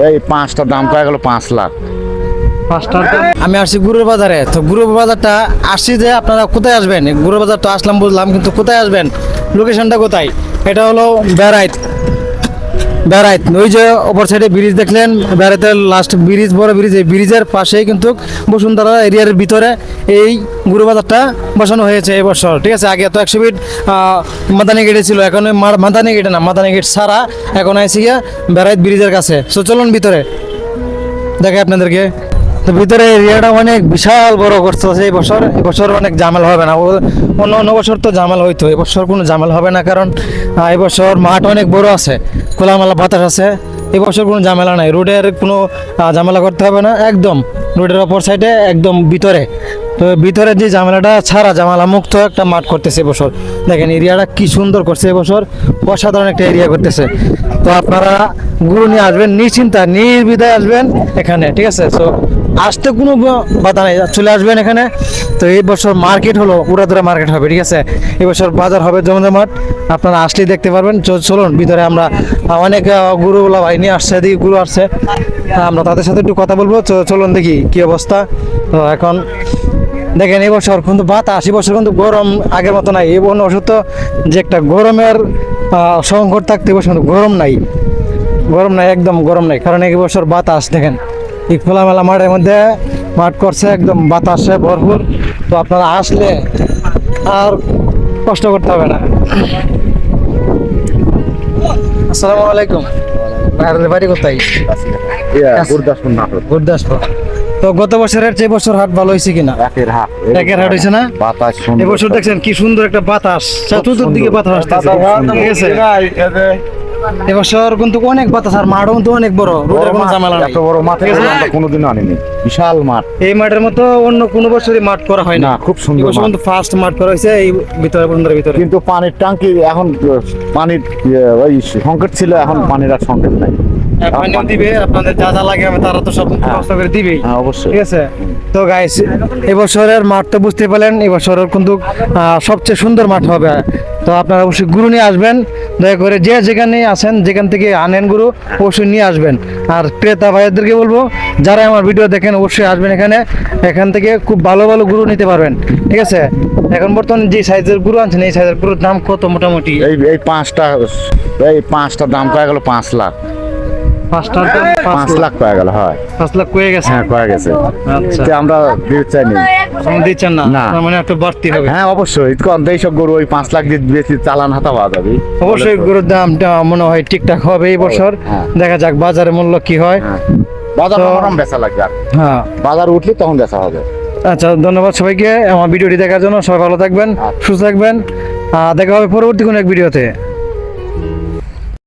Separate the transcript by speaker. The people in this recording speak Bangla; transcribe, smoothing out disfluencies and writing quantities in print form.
Speaker 1: এই পাঁচটার দাম কয়ে গেল 5 লাখ।
Speaker 2: আমি আসছি গুরুর বাজারে, তো গুরুর বাজারটা আসছি যে আপনারা কোথায় আসবেন, গুরুর বাজার তো আসলাম বুঝলাম, কিন্তু কোথায় আসবেন, লোকেশনটা কোথায়? এটা হলো বেড়াইত। ওই যে অপর সাইডে ব্রিজ দেখলেন, বেড়াইতের লাস্ট ব্রিজ, বড় ব্রিজ, এই ব্রিজের পাশেই কিন্তু বসুন্ধরা এরিয়ার ভিতরে এই গুরু বাজারটা বসানো হয়েছে এবছর, ঠিক আছে। আগে তো 100 ফিট মাদানি গেটে ছিল, এখন মাদানি গেটে না, মাদানি গেট ছাড়া এখন আইসি গিয়া বেড়াইত ব্রিজের কাছে। তো চলুন ভিতরে দেখে আপনাদেরকে। তো ভিতরে এরিয়াটা অনেক বিশাল বড় করছে এবছর অনেক ঝামেলা হবে না। অন্য বছর তো ঝামেলা হইতো, এবছর কোনো ঝামেলা হবে না, কারণ এবছর মাঠ অনেক বড় আছে, খোলামেলা বাতাস আছে। এবছর কোনো ঝামেলা নাই, রোডের কোনো ঝামেলা করতে হবে না, একদম রোডের অপর সাইডে একদম ভিতরে। তো ভিতরে যে ঝামেলাটা ছাড়া ঝামেলা মুক্ত একটা মাঠ করতেছে এবছর। দেখেন এরিয়াটা কি সুন্দর করছে এবছর, অসাধারণ একটা এরিয়া করতেছে। তো আপনারা গুরু নিয়ে আসবেন, নিশ্চিন্তা নির্বিধায় আসবেন এখানে, ঠিক আছে। তো আসতে কোনো বাধা নেই, চলে আসবেন এখানে। তো এই বছর মার্কেট হলো উড়াদুরা মার্কেট হবে, ঠিক আছে। এবছর বাজার হবে জমজমাট, আপনারা আসলেই দেখতে পারবেন। চলুন ভিতরে, আমরা অনেক গুরুওয়ালা ভাই নিয়ে আসছে, এদিকে গুরু আসছে, আমরা তাদের সাথে একটু কথা বলবো। চলুন দেখি কি অবস্থা। তো এখন দেখেন এবছর কিন্তু বাতাস, এবছর কিন্তু গরম আগের মতো নাই। এই অন্য বছর তো যে একটা গরমের সংকট থাকতে, এবছর কিন্তু গরম নাই, একদম গরম নাই, কারণ এই বছর বাতাস দেখেন। এই খোলামেলা মাঠের মধ্যে মাঠ করছে, একদম বাতাসে ভরপুর। তো আপনারা আসলে আর কষ্ট করতে হবে না। আসসালামু আলাইকুম। বাড়ি কোথায়? গুরদাসপুর। তো গত বছরের চেয়ে বছর হাট ভালো হয়েছে কিনা? একের হাট হয়েছে না?
Speaker 1: বাতাস
Speaker 2: এবছর দেখছেন কি সুন্দর একটা বাতাস, চতুর্দিকে বাতাস আসতেছে, ঠিক আছে। এবছর কিন্তু অনেক বাতাস, আর মাঠও কিন্তু অনেক বড়, রোডের কোনো ঝামেলা নাই।
Speaker 1: এত বড় মাঠ আমরা কোনোদিনও আনিনি, বিশাল মাঠ।
Speaker 2: এই মাঠের মতো অন্য কোনো বছরই মাঠ করা হয় না,
Speaker 1: খুব সুন্দর।
Speaker 2: এবছর কিন্তু ফার্স্ট মাঠ করা হয়েছে এই ভিতরে, বন্ধুদের ভিতরে।
Speaker 1: কিন্তু পানির ট্যাঙ্কি এখন, পানির ওই সংকট ছিল, এখন পানির আর সংকট নাই।
Speaker 2: পানিও দিবে, আপনাদের যা যা লাগে তারা তো সব ব্যবস্থা করে দিবে,
Speaker 1: অবশ্যই,
Speaker 2: ঠিক আছে। তো গাইস, এবছরের মাঠ তো বুঝতে পারলেন, এবছরের কিন্তু সবচেয়ে সুন্দর মাঠ হবে। তো আপনারা অবশ্যই গুরু নিয়ে আসবেন, দয়া করে যে যেখানে আছেন, যেখান থেকে আনেন গুরু, অবশ্যই নিয়ে আসবেন। আর ক্রেতা ভাইদেরকে বলবো, যারা আমার ভিডিও দেখেন অবশ্যই আসবেন এখান থেকে খুব ভালো ভালো গুরু নিতে পারবেন, ঠিক আছে। এখন বর্তমানে যে সাইজের গুরু আনছেন, এই সাইজের গুরুর দাম কত মোটামুটি?
Speaker 1: এই পাঁচটার দাম কয়ে গেল 5 লাখ।
Speaker 2: 5
Speaker 1: লাখ কয়ে গেল, হয়
Speaker 2: 5 লাখ কয়ে গেছে।
Speaker 1: হ্যাঁ, কয়ে গেছে।
Speaker 2: আচ্ছা,
Speaker 1: আমরা চাইনি,
Speaker 2: দিচ্ছেন না?
Speaker 1: না,
Speaker 2: মানে একটু বাড়তি হবে।
Speaker 1: হ্যাঁ অবশ্যই, এইসব গরু ওই 5 লাখ দিয়ে বেশি চালান হাতা পাওয়া যাবে।
Speaker 2: অবশ্যই গরুর দামটা মনে হয় ঠিকঠাক হবে এই বছর, দেখা যাক বাজারের মূল্য কি হয়।
Speaker 1: বাজার বেচা লাগবে,
Speaker 2: হ্যাঁ
Speaker 1: বাজার উঠলে তখন বেচা হবে।
Speaker 2: আচ্ছা, ধন্যবাদ সবাইকে আমার ভিডিওটি দেখার জন্য। সবাই ভালো থাকবেন, সুস্থ থাকবেন, দেখা হবে পরবর্তী কোনো এক ভিডিওতে।